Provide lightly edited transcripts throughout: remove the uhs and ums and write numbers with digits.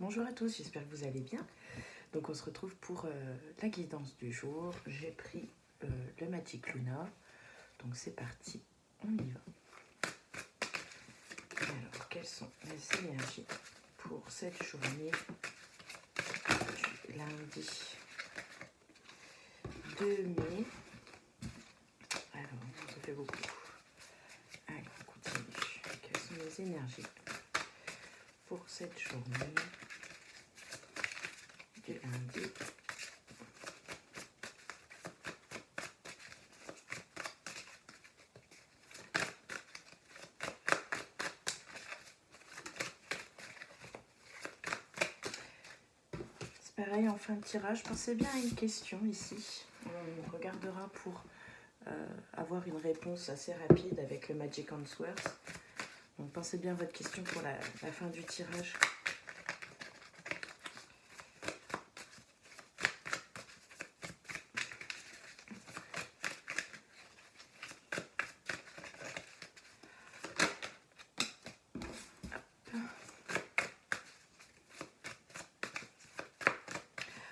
Bonjour à tous, j'espère que vous allez bien. Donc on se retrouve pour la guidance du jour. J'ai pris le Magic Luna. Donc c'est parti, on y va. Alors, quelles sont les énergies pour cette journée du lundi 2 mai. Alors, ça fait beaucoup. Allez, on continue. Quelles sont les énergies pour cette journée du lundi ? Pareil, en fin de tirage, pensez bien à une question ici. On regardera pour avoir une réponse assez rapide avec le Magic Answers. Donc pensez bien à votre question pour la fin du tirage.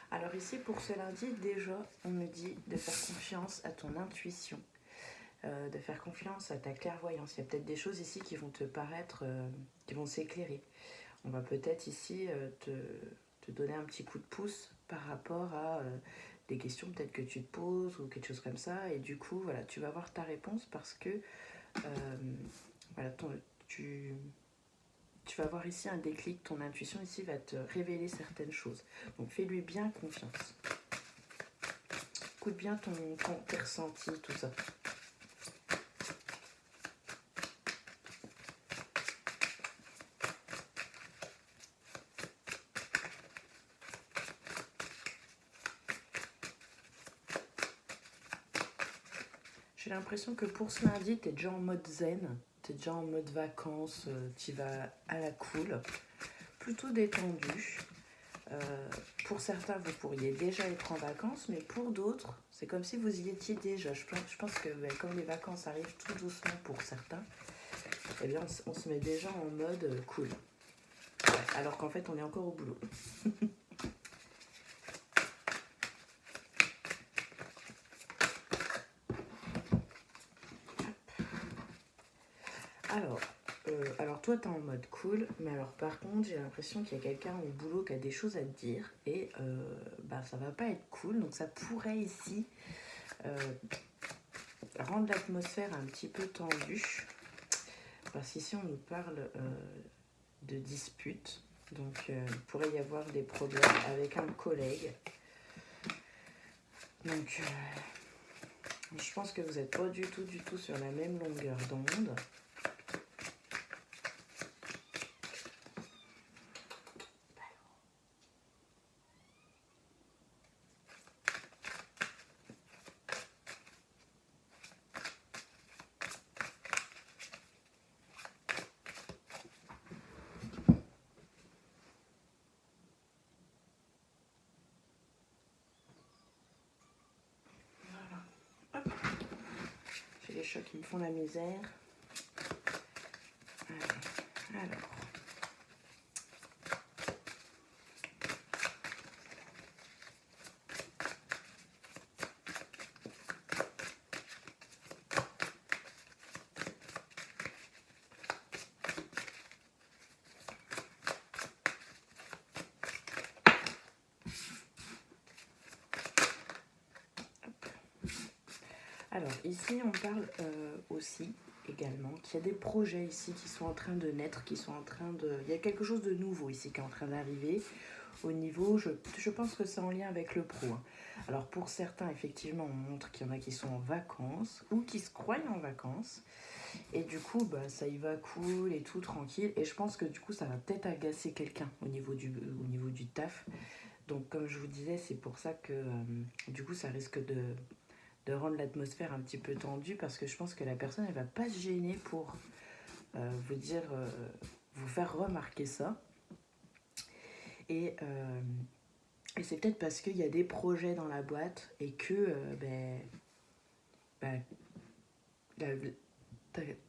Alors ici, pour ce lundi, déjà, on me dit de faire confiance à ton intuition, de faire confiance à ta clairvoyance. Il y a peut-être des choses ici qui vont te paraître, qui vont s'éclairer. On va peut-être ici te donner un petit coup de pouce par rapport à des questions peut-être que tu te poses ou quelque chose comme ça. Et du coup, voilà, tu vas avoir ta réponse parce que voilà, tu vas avoir ici un déclic, ton intuition ici va te révéler certaines choses. Donc fais-lui bien confiance. Écoute bien tes ressentis, tout ça. J'ai l'impression que pour ce lundi, tu es déjà en mode zen, tu es déjà en mode vacances, tu vas à la cool, plutôt détendu. Pour certains, vous pourriez déjà être en vacances, mais pour d'autres, c'est comme si vous y étiez déjà. Je pense que comme les vacances arrivent tout doucement pour certains, eh bien, on se met déjà en mode cool. Ouais, alors qu'en fait, on est encore au boulot. Alors toi, t'es en mode cool, mais alors par contre, j'ai l'impression qu'il y a quelqu'un au boulot qui a des choses à te dire et ça va pas être cool. Donc ça pourrait ici rendre l'atmosphère un petit peu tendue. Parce qu'ici, on nous parle de disputes. Donc il pourrait y avoir des problèmes avec un collègue. Donc je pense que vous n'êtes pas du tout sur la même longueur d'onde. Les chats qui me font la misère. Alors. Alors ici on parle aussi également qu'il y a des projets ici qui sont en train de naître, il y a quelque chose de nouveau ici qui est en train d'arriver au niveau, je pense que c'est en lien avec le pro. Alors pour certains effectivement on montre qu'il y en a qui sont en vacances ou qui se croient en vacances et du coup ça y va cool et tout tranquille et je pense que du coup ça va peut-être agacer quelqu'un au niveau du taf. Donc comme je vous disais c'est pour ça que du coup ça risque de rendre l'atmosphère un petit peu tendue parce que je pense que la personne elle va pas se gêner pour vous dire, vous faire remarquer ça. Et c'est peut-être parce qu'il y a des projets dans la boîte et que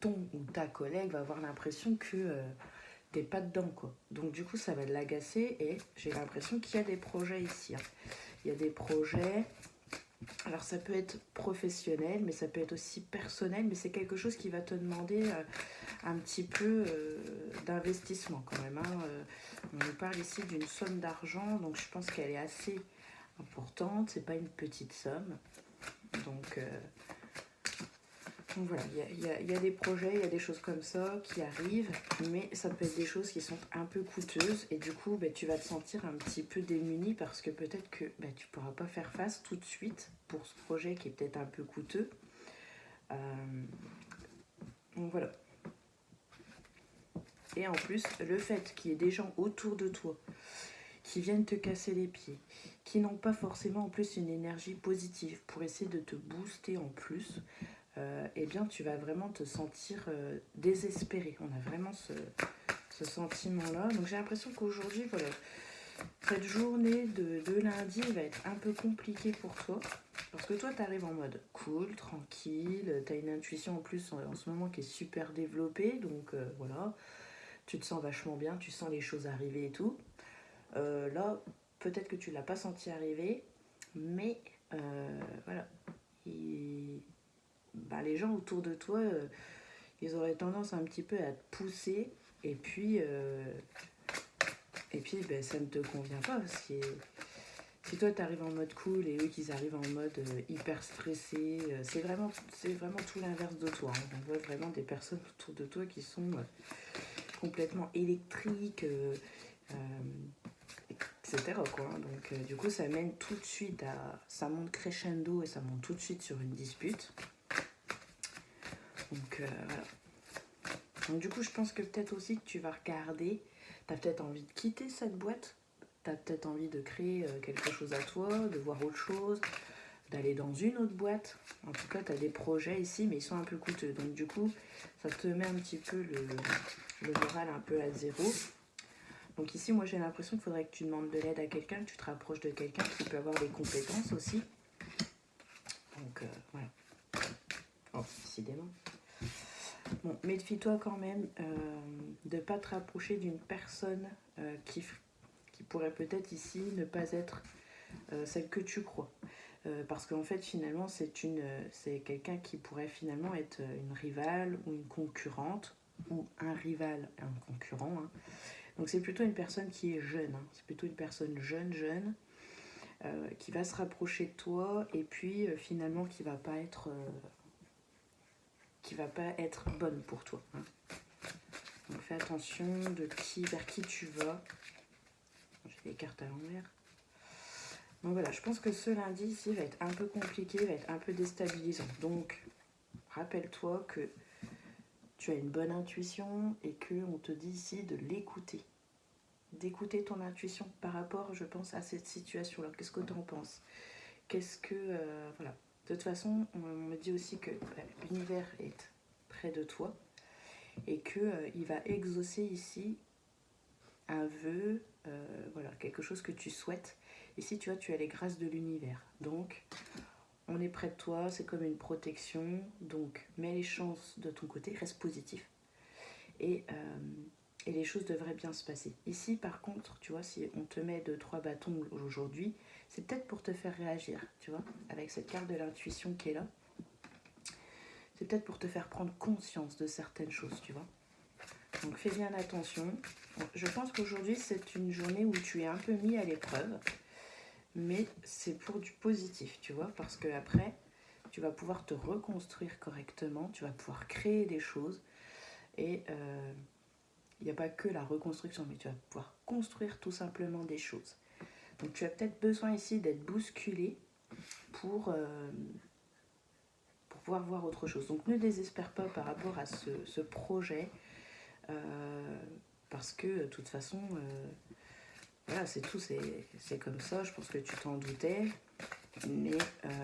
ton ou ta collègue va avoir l'impression que t'es pas dedans, quoi. Donc du coup, ça va l'agacer et j'ai l'impression qu'il y a des projets ici, hein. Il y a des projets, alors ça peut être professionnel, mais ça peut être aussi personnel, mais c'est quelque chose qui va te demander un petit peu d'investissement quand même, hein. On nous parle ici d'une somme d'argent, donc je pense qu'elle est assez importante, c'est pas une petite somme. Donc voilà, il y a des projets, il y a des choses comme ça qui arrivent, mais ça peut être des choses qui sont un peu coûteuses et du coup tu vas te sentir un petit peu démuni parce que peut-être que tu ne pourras pas faire face tout de suite pour ce projet qui est peut-être un peu coûteux. Donc voilà. Et en plus, le fait qu'il y ait des gens autour de toi qui viennent te casser les pieds, qui n'ont pas forcément en plus une énergie positive pour essayer de te booster en plus, eh bien tu vas vraiment te sentir désespéré. On a vraiment ce sentiment-là. Donc j'ai l'impression qu'aujourd'hui, voilà, cette journée de lundi va être un peu compliquée pour toi. Parce que toi, tu arrives en mode cool, tranquille, tu as une intuition en plus en ce moment qui est super développée. Donc voilà, tu te sens vachement bien, tu sens les choses arriver et tout. Là, peut-être que tu ne l'as pas senti arriver, mais voilà. Les gens autour de toi, ils auraient tendance un petit peu à te pousser et puis ça ne te convient pas parce que si toi tu arrives en mode cool et eux qu'ils arrivent en mode hyper stressé, c'est vraiment tout l'inverse de toi, hein. On voit vraiment des personnes autour de toi qui sont complètement électriques, etc. quoi. Donc du coup ça mène tout de suite ça monte crescendo et ça monte tout de suite sur une dispute. Donc voilà. Donc du coup, je pense que peut-être aussi que tu vas regarder, tu as peut-être envie de quitter cette boîte, tu as peut-être envie de créer quelque chose à toi, de voir autre chose, d'aller dans une autre boîte. En tout cas, tu as des projets ici, mais ils sont un peu coûteux. Donc du coup, ça te met un petit peu le moral un peu à zéro. Donc ici, moi, j'ai l'impression qu'il faudrait que tu demandes de l'aide à quelqu'un, que tu te rapproches de quelqu'un qui peut avoir des compétences aussi. Donc voilà. Oh, décidément. Bon, méfie-toi quand même de ne pas te rapprocher d'une personne qui pourrait peut-être ici ne pas être celle que tu crois. Parce qu'en fait, finalement, c'est quelqu'un qui pourrait finalement être une rivale ou une concurrente, ou un rival et un concurrent, hein. Donc c'est plutôt une personne qui est jeune, hein. C'est plutôt une personne jeune, qui va se rapprocher de toi et puis finalement qui va pas être bonne pour toi, hein. Donc fais attention vers qui tu vas. J'ai les cartes à l'envers. Donc voilà, je pense que ce lundi ici va être un peu compliqué, va être un peu déstabilisant. Donc rappelle-toi que tu as une bonne intuition et qu'on te dit ici de l'écouter. D'écouter ton intuition par rapport, je pense, à cette situation-là. Qu'est-ce que tu en penses? Voilà. De toute façon, on me dit aussi que l'univers est près de toi et qu'il va exaucer ici un vœu, voilà, quelque chose que tu souhaites. Ici, tu vois, tu as les grâces de l'univers. Donc, on est près de toi, c'est comme une protection. Donc, mets les chances de ton côté, reste positif. Et les choses devraient bien se passer. Ici, par contre, tu vois, si on te met 2-3 bâtons aujourd'hui, c'est peut-être pour te faire réagir, tu vois, avec cette carte de l'intuition qui est là. C'est peut-être pour te faire prendre conscience de certaines choses, tu vois. Donc fais bien attention. Je pense qu'aujourd'hui, c'est une journée où tu es un peu mis à l'épreuve, mais c'est pour du positif, tu vois, parce qu'après, tu vas pouvoir te reconstruire correctement, tu vas pouvoir créer des choses, et il n'y a pas que la reconstruction, mais tu vas pouvoir construire tout simplement des choses. Donc tu as peut-être besoin ici d'être bousculé pour pouvoir voir autre chose. Donc ne désespère pas par rapport à ce projet, parce que de toute façon, voilà, c'est tout, c'est comme ça, je pense que tu t'en doutais, mais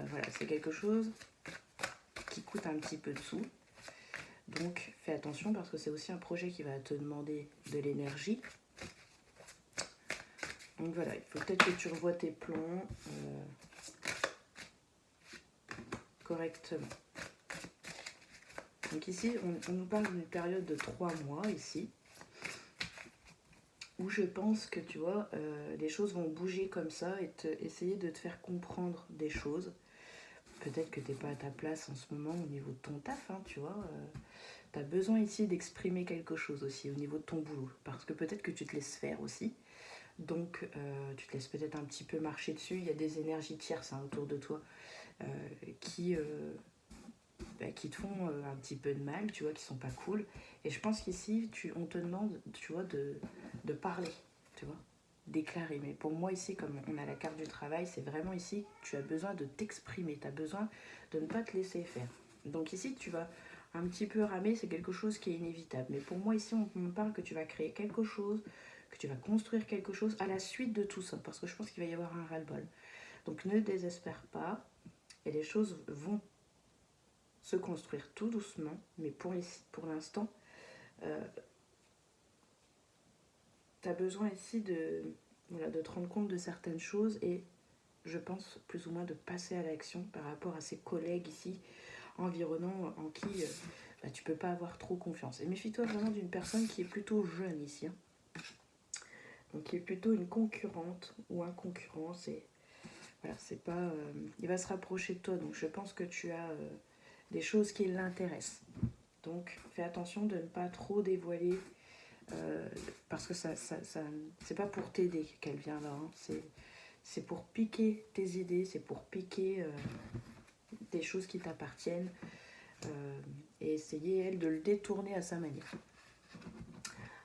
voilà, c'est quelque chose qui coûte un petit peu de sous. Donc fais attention parce que c'est aussi un projet qui va te demander de l'énergie. Donc voilà, il faut peut-être que tu revoies tes plans correctement. Donc ici, on nous parle d'une période de 3 mois ici. où je pense que tu vois, les choses vont bouger comme ça et essayer de te faire comprendre des choses. Peut-être que tu n'es pas à ta place en ce moment au niveau de ton taf, hein, tu vois. Tu as besoin ici d'exprimer quelque chose aussi au niveau de ton boulot. Parce que peut-être que tu te laisses faire aussi. Donc tu te laisses peut-être un petit peu marcher dessus. Il y a des énergies tierces hein, autour de toi euh, qui, qui te font un petit peu de mal, tu vois, qui sont pas cool. Et je pense qu'ici, on te demande, tu vois, de parler, tu vois, déclarer. Mais pour moi, ici, comme on a la carte du travail, c'est vraiment ici, tu as besoin de t'exprimer, tu as besoin de ne pas te laisser faire. Donc ici, tu vas un petit peu ramer, c'est quelque chose qui est inévitable. Mais pour moi, ici, on me parle que tu vas créer quelque chose, que tu vas construire quelque chose à la suite de tout ça, parce que je pense qu'il va y avoir un ras-le-bol. Donc ne désespère pas, et les choses vont se construire tout doucement, mais pour l'instant, tu as besoin ici voilà, de te rendre compte de certaines choses et je pense plus ou moins de passer à l'action par rapport à ces collègues ici environnants en qui tu peux pas avoir trop confiance. Et méfie-toi vraiment d'une personne qui est plutôt jeune ici, hein. Donc qui est plutôt une concurrente ou un concurrent. Voilà, c'est pas, il va se rapprocher de toi, donc je pense que tu as des choses qui l'intéressent. Donc fais attention de ne pas trop dévoiler parce que c'est pas pour t'aider qu'elle vient là, hein. C'est pour piquer tes idées, c'est pour piquer des choses qui t'appartiennent et essayer elle de le détourner à sa manière.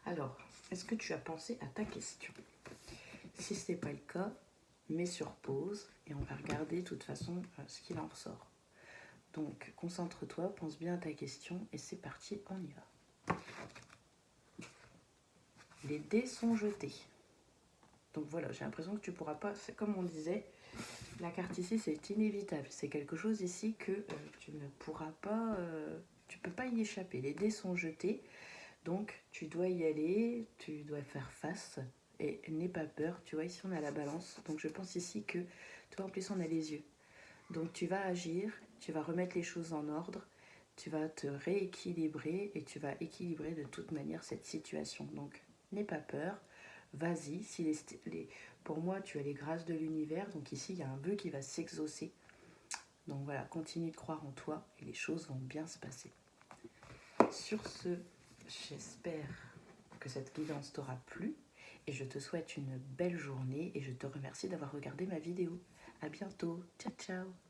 Alors, est-ce que tu as pensé à ta question? Si ce n'est pas le cas, mets sur pause et on va regarder de toute façon ce qu'il en ressort. Donc concentre-toi, pense bien à ta question et c'est parti, on y va. Les dés sont jetés. Donc voilà, j'ai l'impression que tu pourras pas, c'est comme on disait, la carte ici c'est inévitable. C'est quelque chose ici que tu ne pourras pas, tu peux pas y échapper. Les dés sont jetés, donc tu dois y aller, tu dois faire face et n'aie pas peur. Tu vois ici on a la balance, donc je pense ici que, toi en plus on a les yeux. Donc tu vas agir, tu vas remettre les choses en ordre, tu vas te rééquilibrer et tu vas équilibrer de toute manière cette situation. Donc n'aie pas peur, vas-y. Si pour moi, tu as les grâces de l'univers, donc ici, il y a un vœu qui va s'exaucer. Donc voilà, continue de croire en toi et les choses vont bien se passer. Sur ce, j'espère que cette guidance t'aura plu et je te souhaite une belle journée et je te remercie d'avoir regardé ma vidéo. À bientôt, ciao ciao.